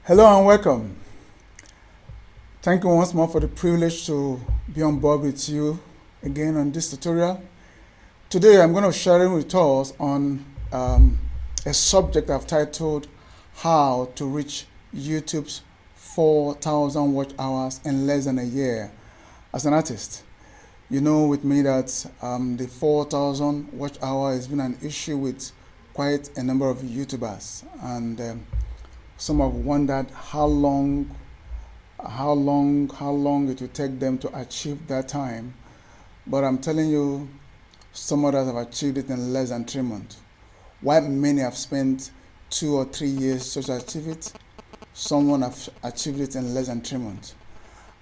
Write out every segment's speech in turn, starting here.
Hello and welcome. Thank you once more for the privilege to be on board with you again on this tutorial. Today I'm going to share with us on a subject I've titled How to Reach YouTube's 4,000 watch hours in less than a year as an artist. You know with me that the 4,000 watch hour has been an issue with quite a number of YouTubers, and some have wondered how long it will take them to achieve that time. But I'm telling you, some others have achieved it in less than 3 months. While many have spent 2 or 3 years to achieve it, someone have achieved it in less than 3 months.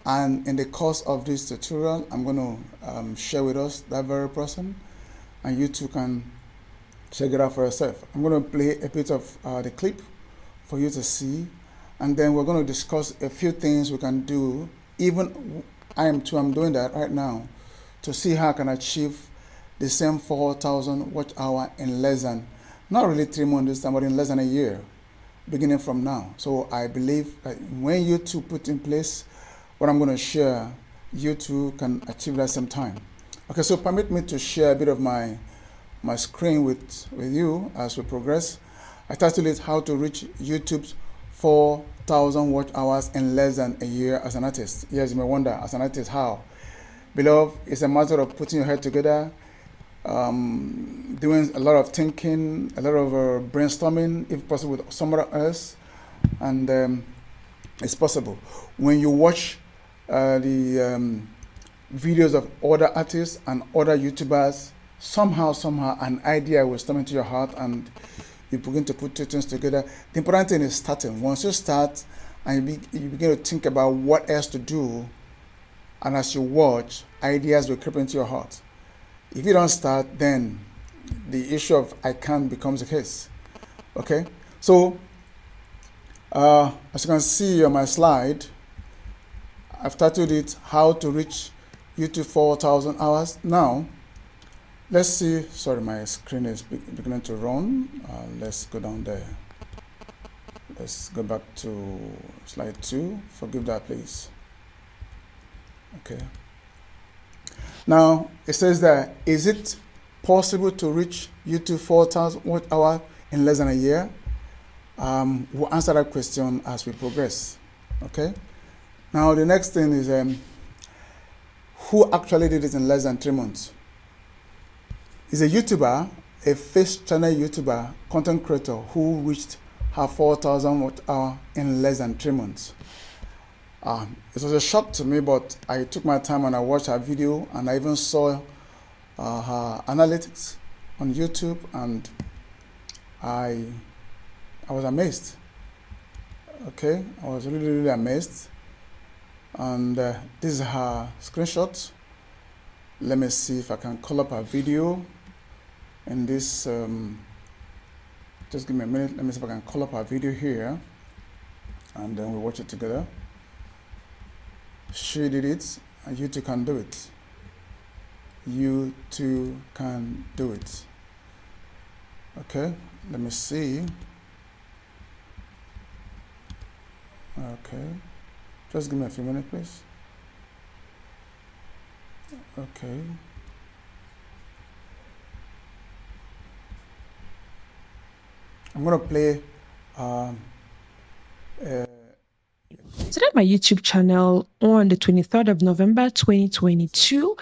And in the course of this tutorial, I'm going to share with us that very person, and you too can check it out for yourself. I'm going to play a bit of the clip for you to see, and then we're going to discuss a few things we can do. Even I'm doing that right now to see how I can achieve the same 4,000 watch hour in less than, not really 3 months this time, but in less than a year, beginning from now. So I believe that when you two put in place what I'm going to share, you two can achieve that same time. Okay, so permit me to share a bit of my screen with you as we progress. I titled it How to Reach YouTube's 4,000 watch hours in less than a year as an artist. Yes, you may wonder, as an artist, how? Beloved, it's a matter of putting your head together, doing a lot of thinking, a lot of brainstorming, if possible, with someone else, and it's possible. When you watch the videos of other artists and other YouTubers, somehow an idea will come into your heart and you begin to put two things together. The important thing is starting. Once you start and you begin to think about what else to do, and as you watch, ideas will creep into your heart. If you don't start, then the issue of I can't becomes the case. Okay? So, as you can see on my slide, I've titled it How to Reach YouTube 4,000 hours. Now, let's see. Sorry, my screen is beginning to run. Let's go down there. Let's go back to slide 2. Forgive that, please. Okay. Now, it says that, is it possible to reach YouTube 4,000 watch hours in less than a year? We'll answer that question as we progress. Okay. Now, the next thing is who actually did it in less than 3 months? Is a YouTuber, a face channel YouTuber, content creator who reached her 4,000 watch hour in less than 3 months. It was a shock to me, but I took my time and I watched her video, and I even saw her analytics on YouTube, and I was amazed. Okay, I was really amazed. And this is her screenshot. Let me see if I can call up her video in this. Just give me a minute. Let me see if I can call up her video here, and then we'll watch it together. She did it, and you too can do it. You too can do it. Okay, let me see. Okay, just give me a few minutes, please. Okay. I'm going to play started my YouTube channel on the 23rd of November 2022.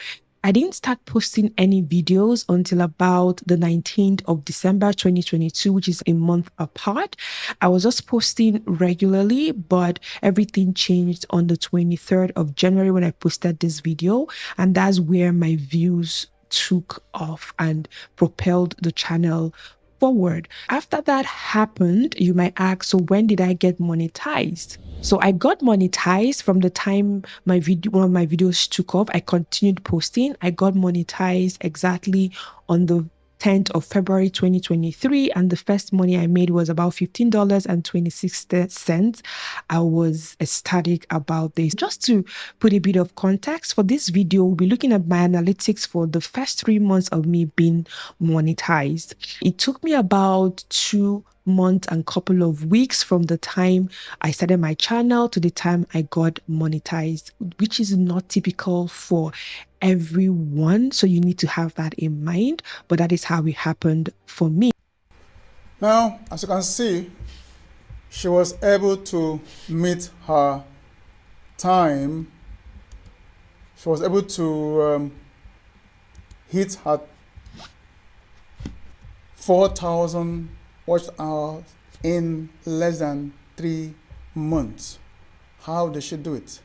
I didn't start posting any videos until about the 19th of December 2022, which is a month apart. I was just posting regularly, but everything changed on the 23rd of January when I posted this video, and that's where my views took off and propelled the channel forward. After that happened, you might ask, so when did I get monetized? So I got monetized from the time one of my videos took off. I continued posting. I got monetized exactly on the 10th of February 2023, and the first money I made was about $15.26. I was ecstatic about this. Just to put a bit of context for this video, we'll be looking at my analytics for the first 3 months of me being monetized. It took me about 2 months and couple of weeks from the time I started my channel to the time I got monetized, which is not typical for everyone. So you need to have that in mind, but that is how it happened for me. Now, as you can see, she was able to meet her time. She was able to hit her 4,000 watch hours in less than 3 months. How did she do it?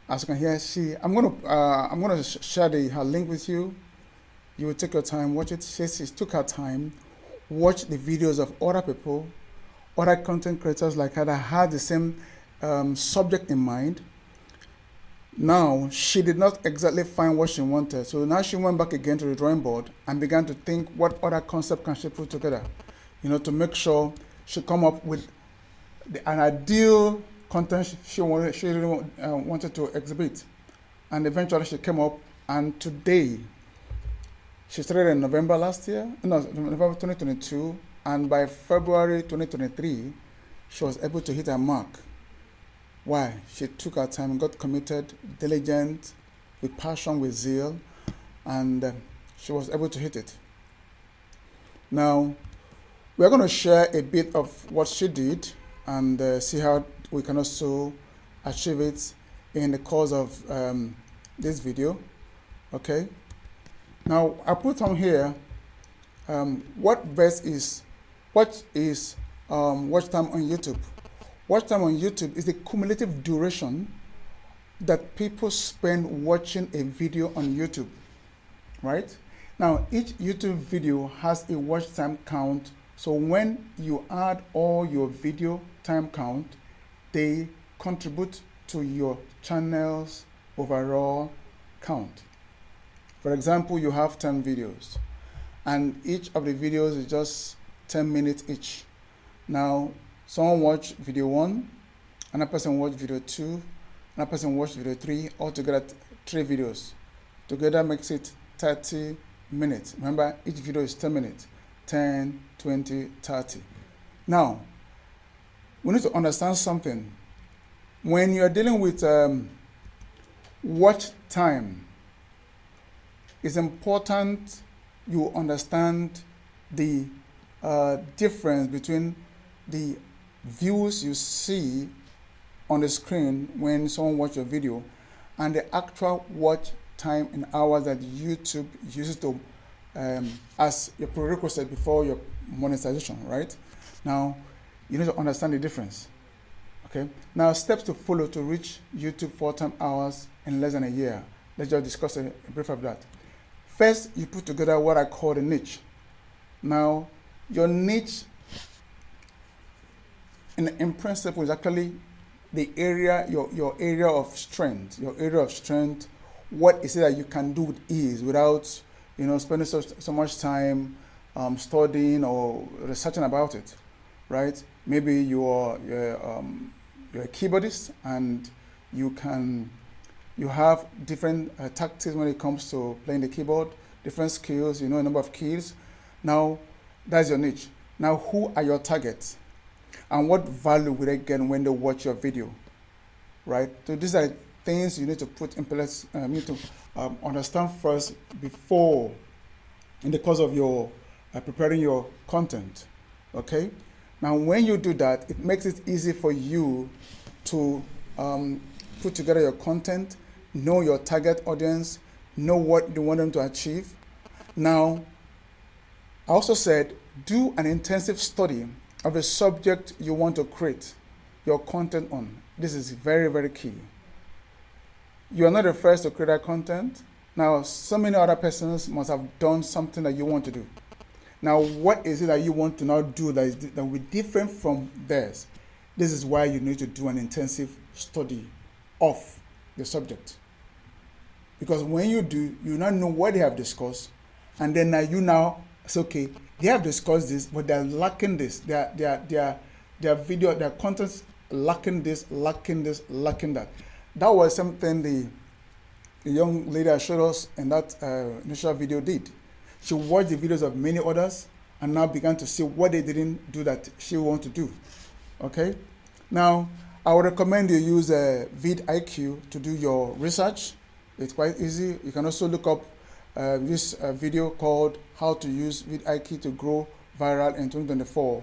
As you can hear, I'm gonna share her link with you. You will take your time, watch it. She took her time, watch the videos of other people, other content creators like her that had the same subject in mind. Now, she did not exactly find what she wanted. So now she went back again to the drawing board and began to think what other concept can she put together, to make sure she come up with an ideal content she really wanted to exhibit. And eventually she came up, and today, she started in November 2022, and by February 2023, she was able to hit her mark. Why? She took her time and got committed, diligent, with passion, with zeal, and she was able to hit it. Now, we're going to share a bit of what she did and see how we can also achieve it in the course of this video. Okay. Now, I put on here what is watch time on YouTube. Watch time on YouTube is the cumulative duration that people spend watching a video on YouTube, right? Now, each YouTube video has a watch time count. So when you add all your video time count, they contribute to your channel's overall count. For example, you have 10 videos, and each of the videos is just 10 minutes each. Now, someone watched video 1, another person watched video 2, another person watched video 3, altogether 3 videos. Together makes it 30 minutes. Remember, each video is 10 minutes. 10, 20, 30. Now, we need to understand something. When you're dealing with watch time, it's important you understand the difference between the views you see on the screen when someone watches a video and the actual watch time in hours that YouTube uses to as your prerequisite before your monetization, right? Now, you need to understand the difference. Okay. Now, steps to follow to reach YouTube full-time hours in less than a year. Let's just discuss a brief of that. First, you put together what I call the niche. Now, your niche, in principle, is actually the area, your area of strength. Your area of strength. What is it that you can do with ease without, spending so much time studying or researching about it, right? Maybe you're a keyboardist and you have different tactics when it comes to playing the keyboard, different skills, a number of keys. Now, that's your niche. Now, who are your targets? And what value will they get when they watch your video, right? So these are things you need to put in place, you need to understand first before, in the course of your preparing your content, okay? Now, when you do that, it makes it easy for you to put together your content, know your target audience, know what you want them to achieve. Now, I also said, do an intensive study of the subject you want to create your content on. This is very, very key. You are not the first to create that content. Now, so many other persons must have done something that you want to do. Now, what is it that you want to now do that will be different from theirs? This is why you need to do an intensive study of the subject. Because when you do, you now know what they have discussed, and then you now It's okay. They have discussed this, but they're lacking this. Their video, their content's lacking this, lacking this, lacking that. That was something the young lady I showed us in that initial video did. She watched the videos of many others and now began to see what they didn't do that she want to do. Okay? Now, I would recommend you use vidIQ to do your research. It's quite easy. You can also look up this video called How to Use vidIQ to Grow Viral in 2024.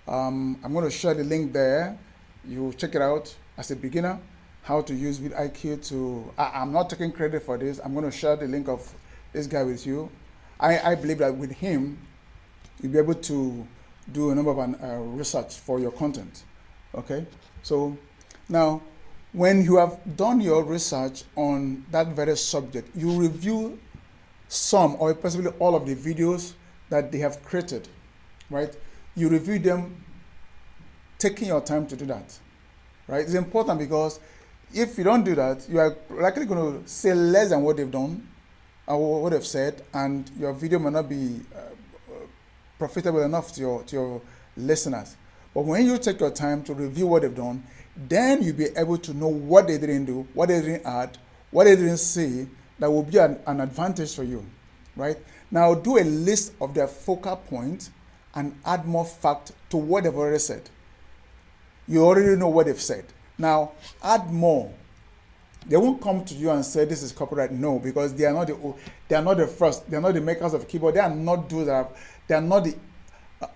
I'm going to share the link there. You check it out as a beginner, how to use vidIQ to, I'm not taking credit for this. I'm going to share the link of this guy with you. I believe that with him, you'll be able to do a number of research for your content. Okay? So now, when you have done your research on that very subject, you review some or possibly all of the videos that they have created, right? You review them, taking your time to do that, right? It's important because if you don't do that, you are likely going to say less than what they've done or what they've said, and your video may not be profitable enough to your listeners. But when you take your time to review what they've done, then you'll be able to know what they didn't do, what they didn't add, what they didn't say, that will be an advantage for you, right? Now do a list of their focal points and add more fact to what they've already said. You already know what they've said. Now add more. They won't come to you and say this is copyright. No, because they are not the first. They are not the makers of the keyboard. They are not they are not the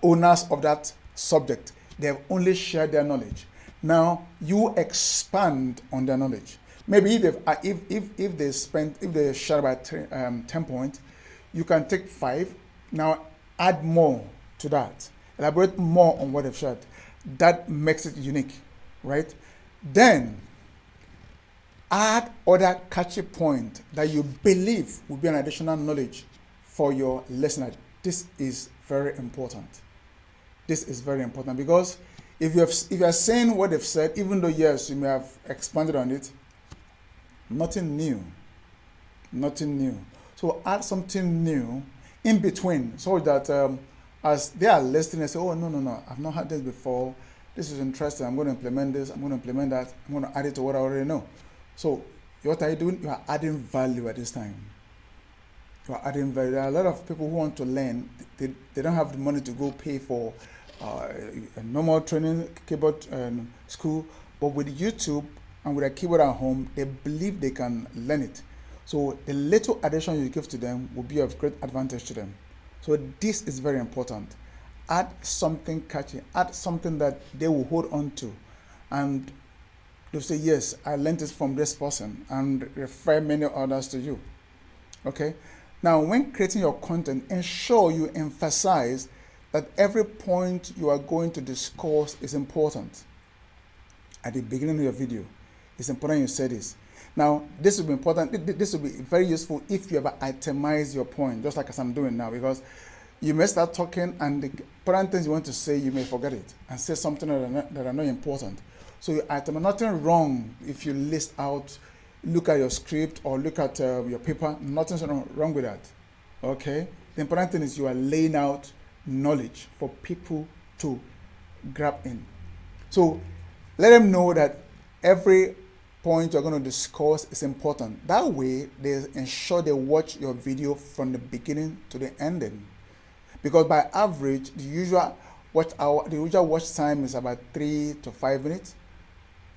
owners of that subject. They have only shared their knowledge. Now you expand on their knowledge. Maybe if they share by 10 points, you can take 5. Now add more to that. Elaborate more on what they've shared. That makes it unique, right? Then add other catchy point that you believe will be an additional knowledge for your listener. This is very important. This is very important because if you are saying what they've said, even though yes, you may have expanded on it, nothing new. So add something new in between so that as they are listening, they say, oh, no, I've not had this before. This is interesting. I'm going to implement this. I'm going to implement that. I'm going to add it to what I already know. So what are you doing? You are adding value at this time. You are adding value. There are a lot of people who want to learn. They don't have the money to go pay for a normal training keyboard school. But with YouTube and with a keyboard at home, they believe they can learn it. So the little addition you give to them will be of great advantage to them. So this is very important. Add something catchy. Add something that they will hold on to. And they'll say, yes, I learned this from this person, and refer many others to you. Okay? Now, when creating your content, ensure you emphasize that every point you are going to discuss is important. At the beginning of your video, it's important you say this. Now, this will be important. This will be very useful if you ever itemize your point, just like as I'm doing now, because you may start talking and the important things you want to say, you may forget it and say something that are not important. So you itemize. Nothing wrong if you list out, look at your script or look at your paper. Nothing's wrong with that. Okay? The important thing is you are laying out knowledge for people to grab in. So let them know that every point you're going to discuss is important. That way, they ensure they watch your video from the beginning to the ending. Because by average, the usual watch time is about 3 to 5 minutes,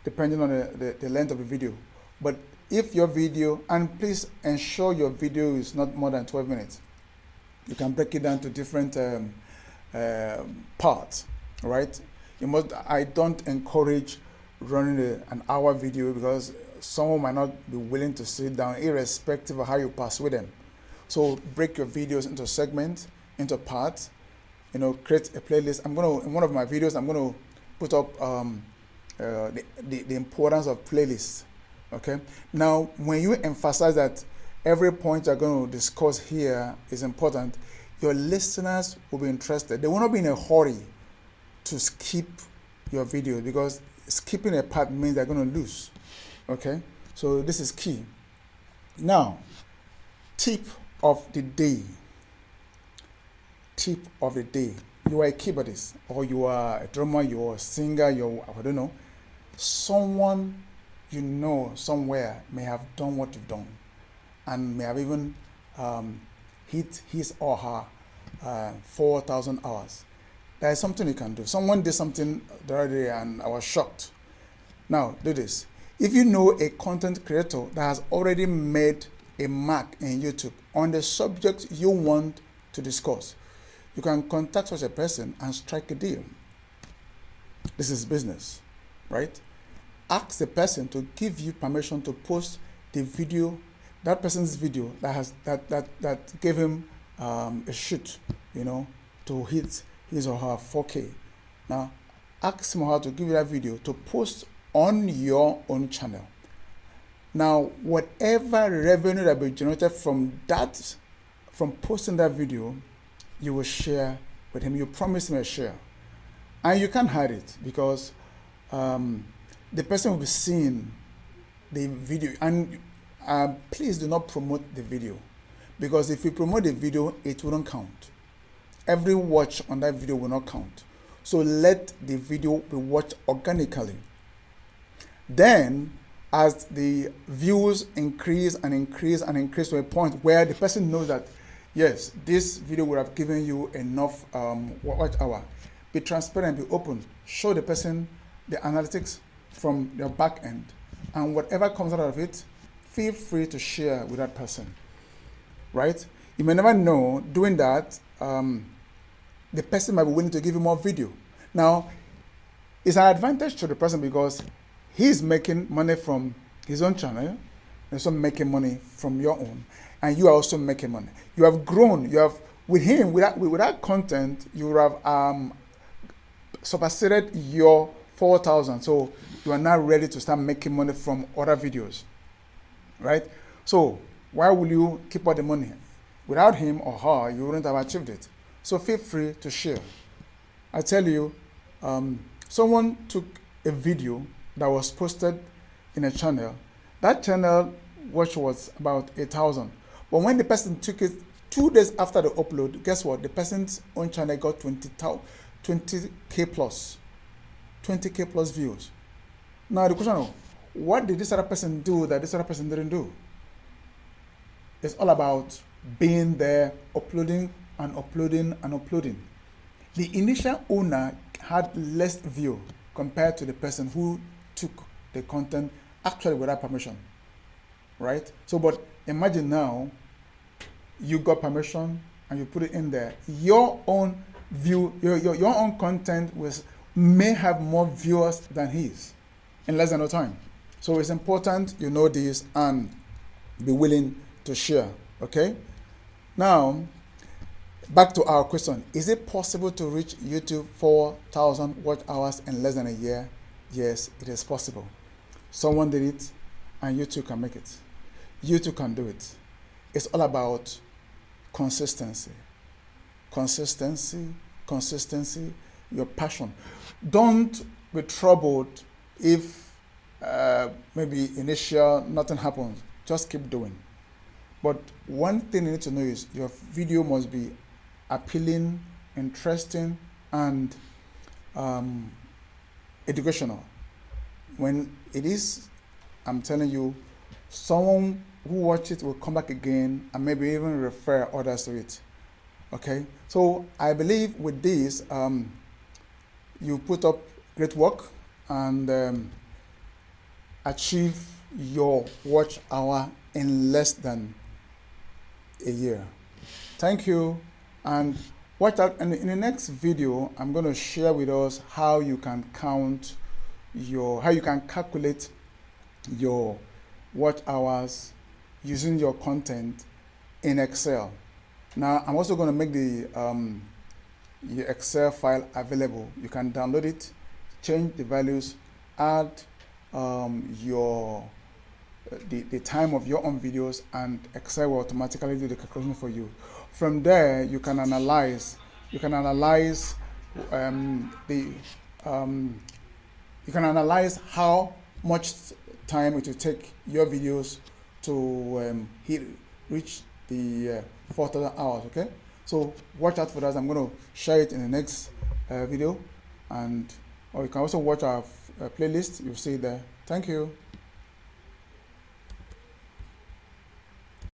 depending on the length of the video. But if your video, and please ensure your video is not more than 12 minutes. You can break it down to different parts, right? I don't encourage running an hour video because someone might not be willing to sit down irrespective of how you persuade them. So break your videos into segments, into parts, create a playlist. In one of my videos, I'm going to put up the importance of playlists. Okay. Now, when you emphasize that every point you're going to discuss here is important, your listeners will be interested. They will not be in a hurry to skip your video because skipping a part means they're going to lose. Okay. So this is key. Now, tip of the day. tip of the day. You are a keyboardist, or you are a drummer, you're a singer, I don't know. Someone you know somewhere may have done what you've done, and may have even hit his or her 4,000 hours. There is something you can do. Someone did something the other day and I was shocked. Now, do this. If you know a content creator that has already made a mark in YouTube on the subject you want to discuss, you can contact such a person and strike a deal. This is business, right? Ask the person to give you permission to post the video, that person's video that gave him a shoot, to hit his or her 4K. Now, ask him or her to give you that video to post on your own channel. Now, whatever revenue that will be generated from posting that video, you will share with him. You promise him a share. And you can't hide it, because the person will be seeing the video. And please do not promote the video, because if you promote the video, it wouldn't count. Every watch on that video will not count. So let the video be watched organically. Then, as the views increase and increase and increase to a point where the person knows that, yes, this video would have given you enough watch hour, be transparent, be open, show the person the analytics from your back end, and whatever comes out of it, feel free to share with that person, right? You may never know, doing that, the person might be willing to give you more video. Now, it's an advantage to the person because he's making money from his own channel, and also making money from your own, and you are also making money. You have grown. You have, with him, with that content, you would have superseded your 4,000. So you are now ready to start making money from other videos, right? So why will you keep all the money? Without him or her, you wouldn't have achieved it. So feel free to share. I tell you, someone took a video that was posted in a channel. That channel watch was about 8,000. But when the person took it 2 days after the upload, guess what? The person's own channel got 20K plus. 20K plus views. Now the question is, what did this other person do that this other person didn't do? It's all about being there, uploading and uploading and uploading. The initial owner had less view compared to the person who took the content actually without permission, right? So, but imagine now, you got permission and you put it in there. Your own view, your own content may have more viewers than his in less than no time. So it's important you know this and be willing to share, okay? Now, back to our question. Is it possible to reach YouTube 4,000 watch hours in less than a year? Yes, it is possible. Someone did it, and you too can make it. You too can do it. It's all about consistency. Consistency, consistency, your passion. Don't be troubled if maybe initial nothing happens. Just keep doing. But one thing you need to know is your video must be appealing, interesting, and educational. When it is, I'm telling you, someone who watches it will come back again and maybe even refer others to it. Okay, so I believe with this, you put up great work and achieve your watch hour in less than a year. Thank you, and watch out. And in the next video, I'm going to share with us how you can calculate your watch hours using your content in Excel. Now, I'm also going to make the Excel file available. You can download it, change the values, add the time of your own videos, and Excel will automatically do the calculation for you. From there, you can analyze. You can analyze how much time it will take your videos to reach the 4,000 hours. Okay, So watch out for that. I'm going to share it in the next video, and or you can also watch our playlist. You'll see it there. Thank you.